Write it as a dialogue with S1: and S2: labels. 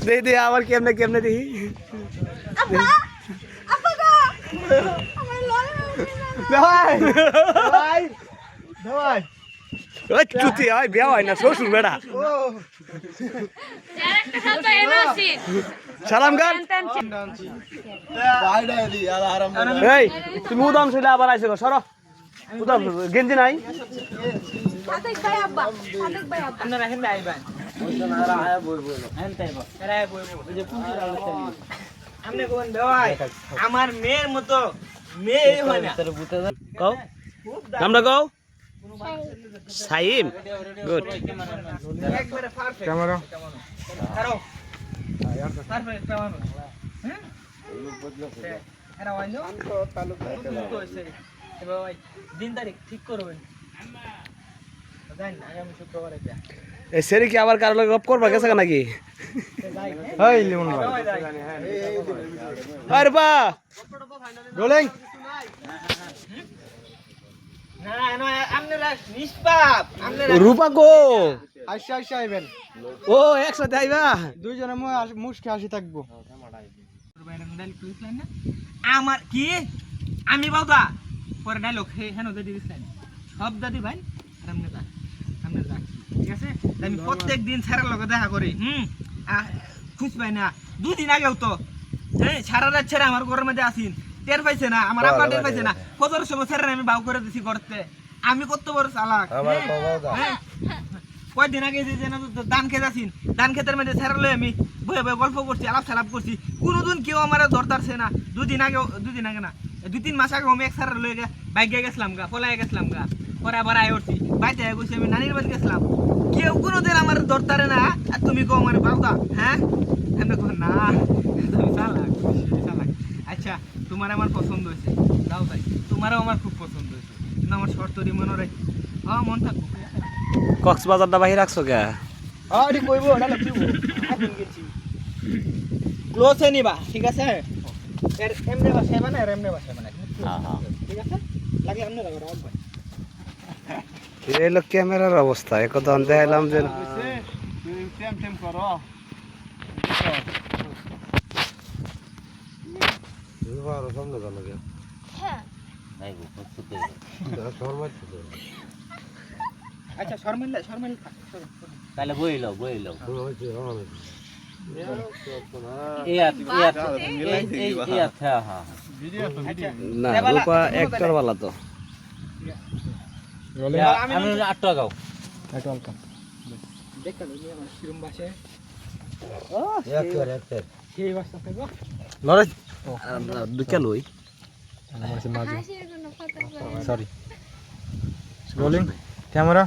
S1: দে দে আবার কেমনে কেমনে দেখি ভাই ভাই ভাই ওই চুতি আয় বিয়া হয় না শ্বশুর বেড়া সালাম গান এই তুমি উদাম ছিল আবার আইছো সরো উদাম গেঞ্জি নাই
S2: আমার মেয়ের মতো মেয়ে হয় না
S1: কও নামটা কও সাইম গুড
S2: একবারে পারফেক্ট
S3: ক্যামেরা
S2: কারো পারফেক্ট কামানো হ্যাঁ এরা হইলো তো তালুকা হইছে এবার ভাই দিন তারিখ ঠিক করবেন জান আগামী শুক্রবারে যা
S1: এই সেরি কি আবার কারো লগে গপ করবা গেছে নাকি
S3: এই লিমন ভাই
S1: আরে বা
S3: রোলিং
S2: না না আপনারা নিষ্পাপ আপনারা
S1: রূপা গো
S3: আইসা আইসা আইবেন
S1: ও একসাথে আইবা
S3: দুইজনে মুশকে হাসি থাকবো
S2: আমার কি আমি বাবা পরে ডায়লগ হেন দাদি দিছেন সব দাদি ভাই সামনে যা ঠিক আছে আমি প্রত্যেক দিন স্যারের লগে দেখা করি খুশ পাই না দুদিন আগেও তো হ্যাঁ সারা রাত ছেড়ে আমার ঘরের মধ্যে আসিন টের পাইছে না আমার আব্বা টের পাইছে না কতর সময় স্যারের আমি বাউ করে দিছি করতে আমি কত বড় চালাক কয়দিন আগে যে ধান খেতে আসিন ধান খেতের মধ্যে স্যারের লই আমি বয়ে বয়ে গল্প করছি আলাপ সালাপ করছি কোনোদিন কেউ আমার ধরতারছে না দুদিন আগে না 2-3 মাস আগে আমি এক স্যারের লই বাইকে গেছিলাম গা পলায় গেছিলাম গা পরে আবার আয় উঠছি বাইতে গেছি আমি নানির বাড়ি গেছিলাম কেউ কোনোদিন আমার ধরতারে না আর তুমি কো আমার বাউদা হ্যাঁ আমি কো না তুমি চালাক আচ্ছা তোমার আমার পছন্দ হয়েছে দাও ভাই তোমারও আমার খুব পছন্দ হয়েছে কিন্তু আমার শর্তরি মনে রাখি হ্যাঁ মন থাকবো
S1: কক্সবাজারটা বাহির রাখছো কে
S3: আরে কইবো ডালে পিবো
S2: এখন গেছি ক্লোজে নিবা ঠিক আছে এর এমনে ভাষায় মানে আর এমনে ভাষায় মানে ঠিক আছে লাগলে এমনে রাখো রাখ ভাই
S1: এই লোক ক্যামেরার অবস্থা একদা দেখাইলাম যে
S3: টেম টেম করো
S2: আচ্ছা শর্মিল
S4: তাহলে বইল
S1: না রূপা একটার वाला তো
S4: আমি 8 টাকা গাও
S3: এটা হালকা
S2: দেখতে লই আমার শিরম ভাষায়
S4: এক
S2: সেই ভাষা থাকো
S1: লরে দুটা লই
S3: সরি রোলিং ক্যামেরা